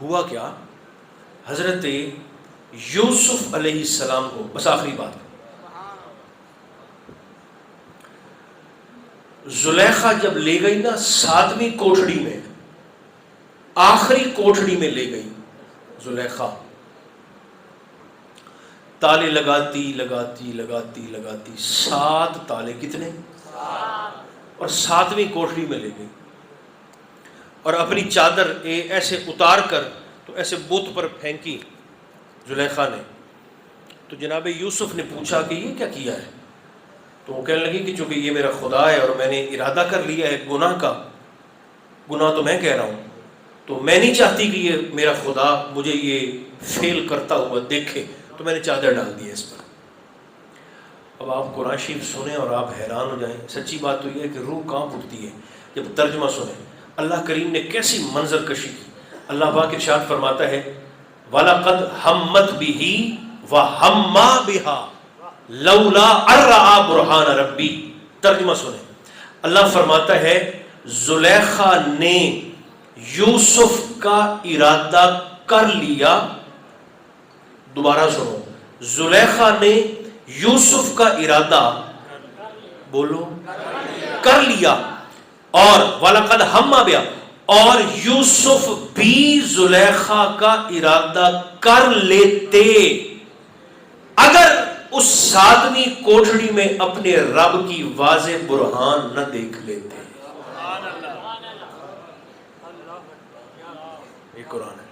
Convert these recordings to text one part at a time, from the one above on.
ہوا کیا؟ حضرت یوسف علیہ السلام کو، بس آخری بات، زلیخا جب لے گئی نا 7ویں کوٹھڑی میں، آخری کوٹھڑی میں لے گئی زلیخا، تالے لگاتی لگاتی لگاتی لگاتی 7 تالے، کتنے؟ اور 7ویں کوٹھڑی میں لے گئی، اور اپنی چادر ایسے اتار کر تو ایسے بت پر پھینکی زلیخا نے. تو جناب یوسف نے پوچھا کہ یہ کیا کیا ہے؟ تو وہ کہنے لگی کہ چونکہ یہ میرا خدا ہے اور میں نے ارادہ کر لیا ہے گناہ کا، گناہ تو میں کہہ رہا ہوں، تو میں نہیں چاہتی کہ یہ میرا خدا مجھے یہ فیل کرتا ہوا دیکھے، تو میں نے چادر ڈال دی ہے اس پر. اب آپ قرآن شریف سنیں اور آپ حیران ہو جائیں. سچی بات تو یہ ہے کہ روح کانپ اٹھتی ہے جب ترجمہ سنیں. اللہ کریم نے کیسی منظر کشی کی. اللہ پاک ارشاد فرماتا ہے وَلَقَدْ هَمَّتْ بِهِ وَهَمَّا بِهَا لَوْلَا أَن رَّأَىٰ بُرْهَانَ رَبِّهِ. ترجمہ سنیں. اللہ فرماتا ہے زلیخا نے یوسف کا ارادہ کر لیا. دوبارہ سنو، زلیخا نے یوسف کا ارادہ، بولو، کر لیا. اور وَلَقَدْ هَمَّ بِهَا، اور یوسف بھی زلیخا کا ارادہ کر لیتے اگر اس 7ویں کوٹھڑی میں اپنے رب کی واضح برہان نہ دیکھ لیتے. یہ قرآن ہے.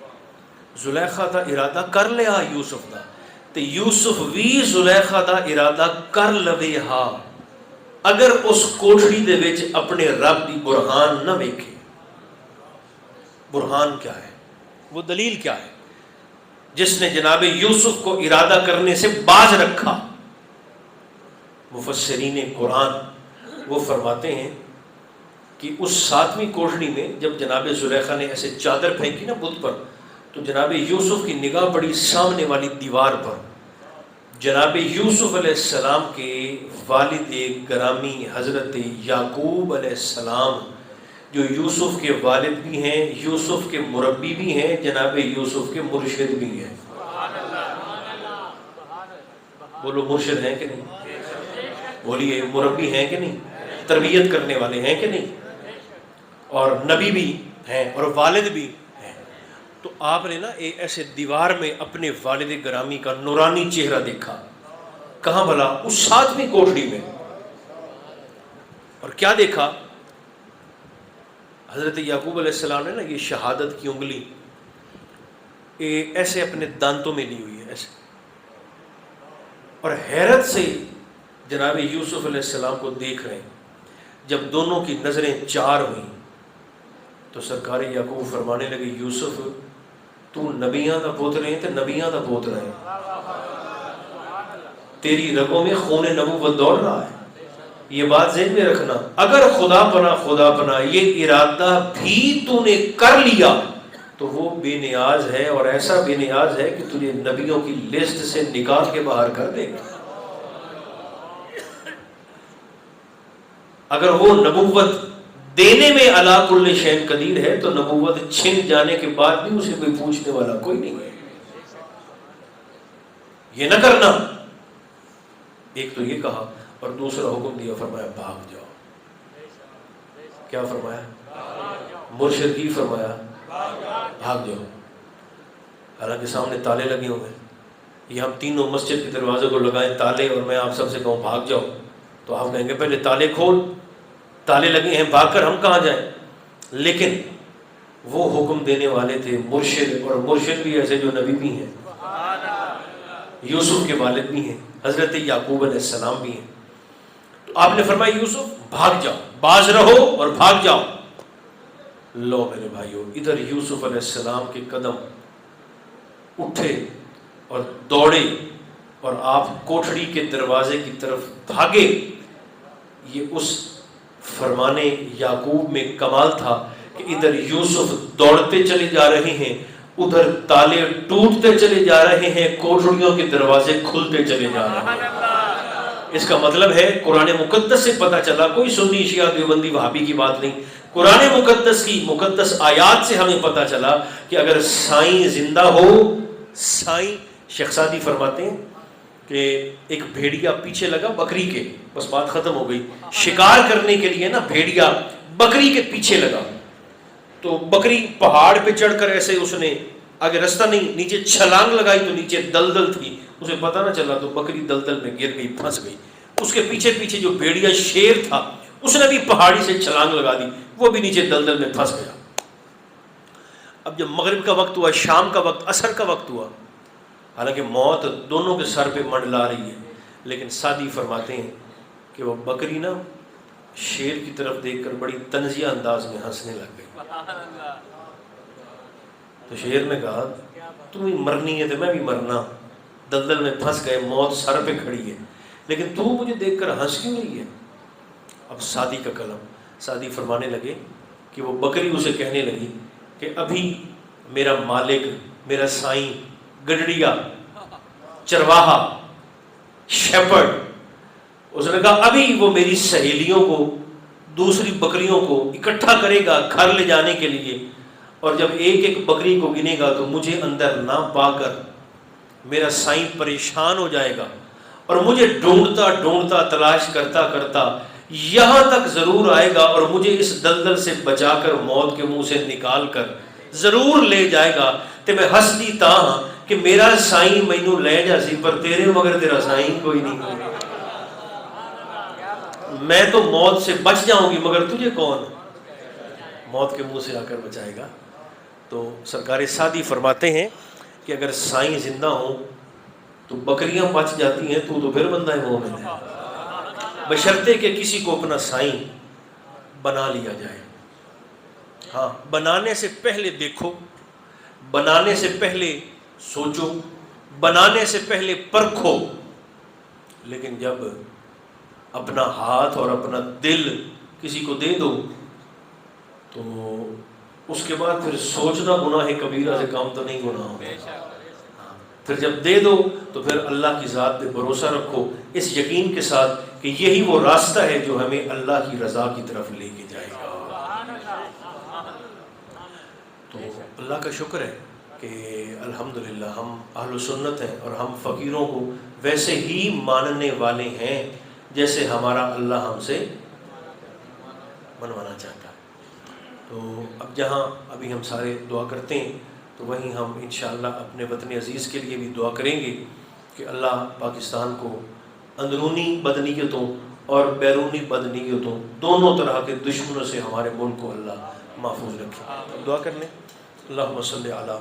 زلیخا دا ارادہ کر لیا یوسف دا، تے یوسف بھی زلیخا دا ارادہ کر لوے ہا اگر اس کوٹھڑی دے وچ اپنے رب دی برہان نہ ویکھے. برہان کیا ہے؟ وہ دلیل کیا ہے جس نے جناب یوسف کو ارادہ کرنے سے باز رکھا؟ مفسرین قرآن وہ فرماتے ہیں کہ اس 7ویں کوٹھڑی میں جب جناب زلیخا نے ایسے چادر پھینکی نا بت پر، تو جناب یوسف کی نگاہ پڑی سامنے والی دیوار پر. جناب یوسف علیہ السلام کے والد گرامی حضرت یعقوب علیہ السلام، جو یوسف کے والد بھی ہیں، یوسف کے مربی بھی ہیں، جناب یوسف کے مرشد بھی ہیں. بولو مرشد ہیں کہ نہیں؟ بولیے مربی ہیں کہ نہیں؟ تربیت کرنے والے ہیں کہ نہیں؟ اور نبی بھی ہیں اور والد بھی ہیں. تو آپ نے نا ایسے دیوار میں اپنے والد گرامی کا نورانی چہرہ دیکھا. کہاں بھلا؟ اس 7ویں کوٹھڑی میں. اور کیا دیکھا؟ حضرت یعقوب علیہ السلام نے نا یہ شہادت کی انگلی ایسے اپنے دانتوں میں لی ہوئی ہے ایسے، اور حیرت سے جناب یوسف علیہ السلام کو دیکھ رہے ہیں. جب دونوں کی نظریں چار ہوئیں تو سرکار یعقوب فرمانے لگے یوسف تو نبیاں دا پوتر ہے تو نبیاں دا پوتر ہے، تیری رگوں میں خون نبوت دوڑ رہا ہے. یہ بات ذہن میں رکھنا. اگر خدا پناہ یہ ارادہ بھی تو نے کر لیا تو وہ بے نیاز ہے، اور ایسا بے نیاز ہے کہ تجھے نبیوں کی لسٹ سے نکال کے باہر کر دے گا. اگر وہ نبوت دینے میں علی کل شیء قدیر ہے تو نبوت چھن جانے کے بعد بھی اسے کوئی پوچھنے والا کوئی نہیں ہے. یہ نہ کرنا. ایک تو یہ کہا، اور دوسرا حکم دیا، فرمایا بھاگ جاؤ. کیا فرمایا؟ مرشد کی فرمایا بھاگ جاؤ. حالانکہ سامنے تالے لگے ہوئے ہیں. یہ ہم تینوں مسجد کے دروازے کو لگائیں تالے اور میں آپ سب سے کہوں بھاگ جاؤ تو آپ کہیں گے پہلے تالے کھول، تالے لگے ہیں بھاگ کر ہم کہاں جائیں. لیکن وہ حکم دینے والے تھے مرشد، اور مرشد بھی ایسے جو نبی بھی ہیں، یوسف کے والد بھی ہیں، حضرت یعقوب علیہ السلام بھی ہیں. تو آپ نے فرمایا یوسف بھاگ جاؤ، باز رہو اور بھاگ جاؤ. لو میرے بھائیو، ادھر یوسف علیہ السلام کے قدم اٹھے اور دوڑے اور آپ کوٹھڑی کے دروازے کی طرف بھاگے. یہ اس فرمانے یعقوب میں کمال تھا کہ ادھر یوسف دوڑتے چلے جا رہے ہیں، ادھر تالے ٹوٹتے چلے جا رہے ہیں، کوٹھڑیوں کے دروازے کھلتے چلے جا رہے ہیں. اس کا مطلب ہے قرآن مقدس سے پتہ چلا، کوئی سنی شیعہ دیوبندی وہابی کی بات نہیں، قرآن مقدس کی مقدس آیات سے ہمیں پتہ چلا کہ اگر سائیں زندہ ہو، سائیں شیخ سعدی فرماتے ہیں کہ ایک بھیڑیا پیچھے لگا بکری کے، بس بات ختم ہو گئی، شکار کرنے کے لیے نا بھیڑیا بکری کے پیچھے لگا، تو بکری پہاڑ پہ چڑھ کر ایسے اس نے آگے رستہ نہیں، نیچے چھلانگ لگائی تو نیچے دلدل تھی، اسے پتہ نہ چلا تو بکری دلدل میں گر گئی، پھنس گئی۔ اس کے پیچھے پیچھے جو بھیڑیا شیر تھا اس نے بھی پہاڑی سے چھلانگ لگا دی، وہ بھی نیچے دلدل میں پھنس گیا۔ اب جب مغرب کا وقت ہوا، شام کا وقت، عصر کا وقت ہوا، حالانکہ موت دونوں کے سر پہ منڈلا رہی ہے، لیکن سعدی فرماتے ہیں کہ وہ بکری نا شیر کی طرف دیکھ کر بڑی طنزیہ انداز میں ہنسنے لگ گئی۔ تو شیر نے کہا تم ہی مرنی ہے تو میں بھی مرنا، دلدل میں پھنس گئے، موت سر پہ کھڑی ہے، لیکن تو مجھے دیکھ کر ہنس کیوں رہی ہے؟ اب سعدی کا کلام، سعدی فرمانے لگے کہ وہ بکری اسے کہنے لگی کہ ابھی میرا مالک، میرا سائیں، گڈڑیا، چرواہا، شیپرڈ، اس نے کہا ابھی وہ میری سہیلیوں کو، دوسری بکریوں کو اکٹھا کرے گا گھر لے جانے کے لیے، اور جب ایک ایک بکری کو گنے گا تو مجھے اندر نہ پا کر میرا سائیں پریشان ہو جائے گا، اور مجھے ڈھونڈتا ڈھونڈتا تلاش کرتا کرتا یہاں تک ضرور آئے گا، اور مجھے اس دلدل سے بچا کر موت کے منہ سے نکال کر ضرور لے جائے گا۔ تے میں ہستی تا ہاں کہ میرا سائیں مینوں لے جا سی، پر تیرے مگر تیرا سائیں کوئی نہیں، میں تو موت سے بچ جاؤں گی مگر تجھے کون موت کے منہ سے آ کر بچائے گا؟ تو سرکار سعدی فرماتے ہیں کہ اگر سائیں زندہ ہوں تو بکریاں بچ جاتی ہیں، تو پھر بندہ مومن ہے، بشرطے کہ کسی کو اپنا سائیں بنا لیا جائے۔ ہاں، بنانے سے پہلے دیکھو، بنانے سے پہلے سوچو، بنانے سے پہلے پرکھو، لیکن جب اپنا ہاتھ اور اپنا دل کسی کو دے دو تو اس کے بعد پھر سوچنا گناہ کبیرہ سے کام تو نہیں گناہ ہوگا۔ پھر جب دے دو تو پھر اللہ کی ذات پہ بھروسہ رکھو، اس یقین کے ساتھ کہ یہی وہ راستہ ہے جو ہمیں اللہ کی رضا کی طرف لے کے جائے گا۔ تو اللہ کا شکر ہے کہ الحمدللہ ہم اہل سنت ہیں، اور ہم فقیروں کو ویسے ہی ماننے والے ہیں جیسے ہمارا اللہ ہم سے منوانا چاہتا ہے۔ تو اب جہاں ابھی ہم سارے دعا کرتے ہیں تو وہیں ہم انشاءاللہ اپنے وطن عزیز کے لیے بھی دعا کریں گے کہ اللہ پاکستان کو اندرونی بدنیتوں اور بیرونی بدنیتوں دونوں طرح کے دشمنوں سے ہمارے ملک کو اللہ محفوظ رکھے۔ دعا کر لیں۔ اللہم صلی علی